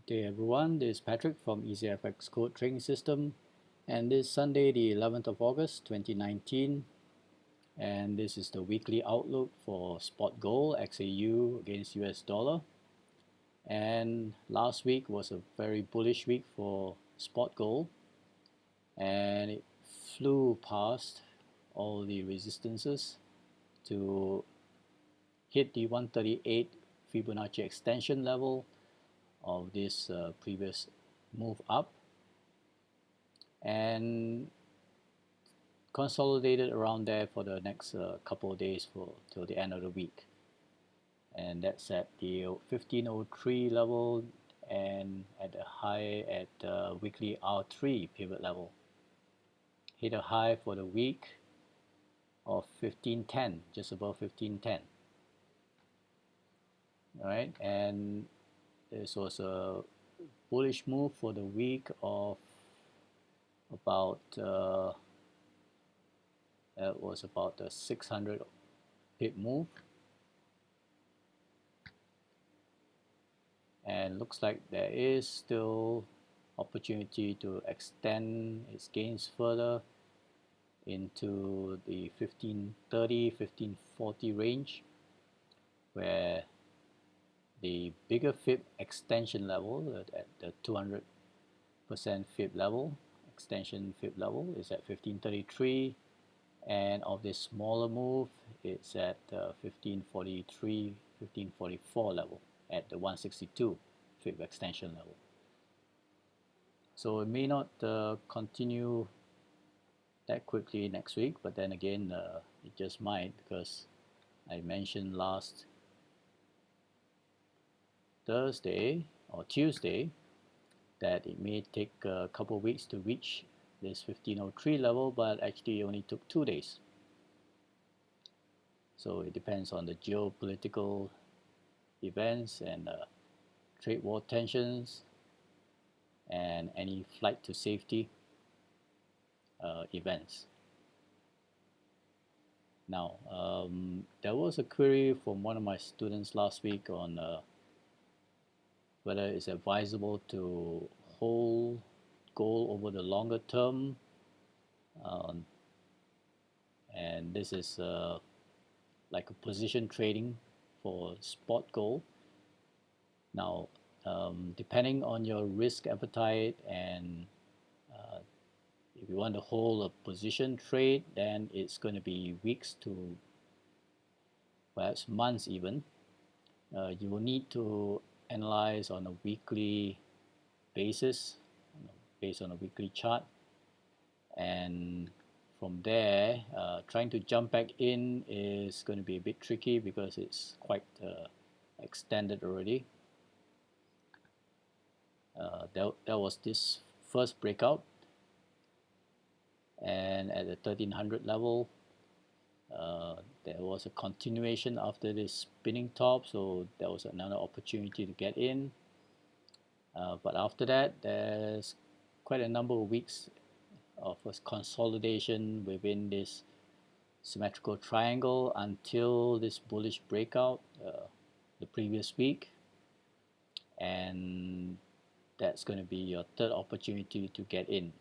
Good day everyone, this is Patrick from EasyFX Code Trading System, and this Sunday the 11th of August 2019, and this is the weekly outlook for spot gold XAU against US dollar. And last week was a very bullish week for spot gold, and it flew past all the resistances to hit the 138 Fibonacci extension level of this previous move up, and consolidated around there for the next couple of days till the end of the week. And that's at the 1503 level and at the high at the weekly R3 pivot level. Hit a high for the week of 1510, just above 1510. Alright, and this was a bullish move for the week of about that was about a 600 pip move, and looks like there is still opportunity to extend its gains further into the 1530 1540 range, where the bigger fib extension level at the 200% fib level, extension fib level, is at 1533, and of this smaller move it's at 1543 1544 level at the 162 fib extension level. So it may not continue that quickly next week, but then again it just might, because I mentioned last Thursday or Tuesday that it may take a couple of weeks to reach this 1503 level, but actually it only took 2 days. So it depends on the geopolitical events and trade war tensions and any flight to safety events. Now, there was a query from one of my students last week on whether it's advisable to hold gold over the longer term, and this is like a position trading for spot gold. Now, depending on your risk appetite, and if you want to hold a position trade, then it's going to be weeks to perhaps months even. You will need to analyze on a weekly basis, based on a weekly chart, and from there trying to jump back in is going to be a bit tricky because it's quite extended already. There was this first breakout, and at the 1300 level there was a continuation after this spinning top, so there was another opportunity to get in, but after that there's quite a number of weeks of a consolidation within this symmetrical triangle until this bullish breakout the previous week, and that's going to be your third opportunity to get in.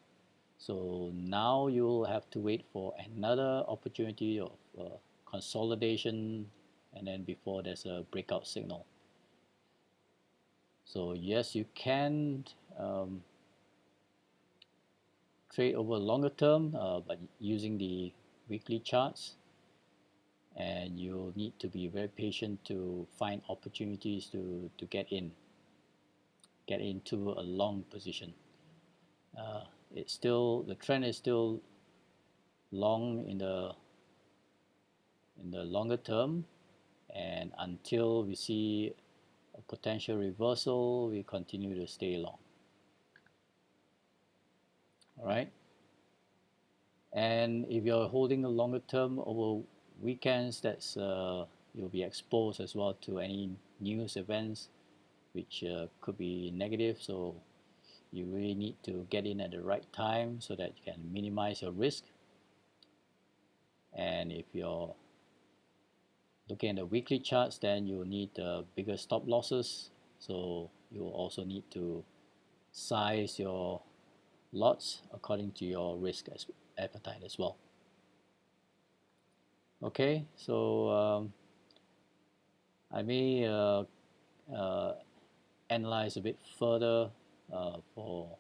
So now you'll have to wait for another opportunity of consolidation, and then before there's a breakout signal. So yes, you can trade over longer term, but using the weekly charts, and you'll need to be very patient to find opportunities to get into a long position. It's still, the trend is still long in the longer term, and until we see a potential reversal, we continue to stay long. Alright, and if you're holding a longer term over weekends, that's you'll be exposed as well to any news events which could be negative, so you really need to get in at the right time so that you can minimize your risk. And if you're looking at the weekly charts, then you'll need bigger stop losses, so you will also need to size your lots according to your risk appetite as well. Okay, so I may analyze a bit further for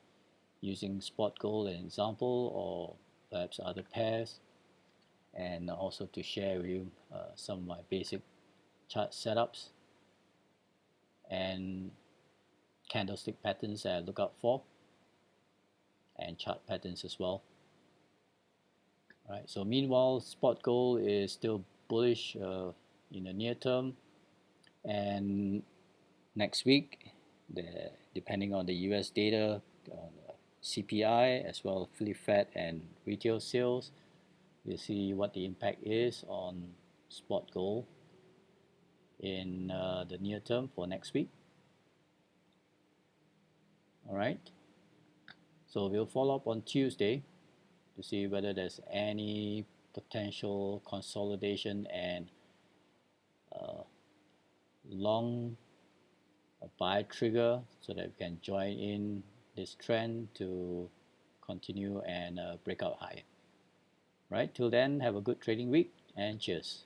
using spot gold as an example, or perhaps other pairs, and also to share with you some of my basic chart setups and candlestick patterns that I look out for, and chart patterns as well. All right, so meanwhile, spot gold is still bullish in the near term, and next week, depending on the US data, CPI as well as Fed and retail sales, we'll see what the impact is on spot gold in the near term for next week. All right, so we'll follow up on Tuesday to see whether there's any potential consolidation and long buy trigger so that we can join in this trend to continue and break out higher. Right, till then, have a good trading week and cheers.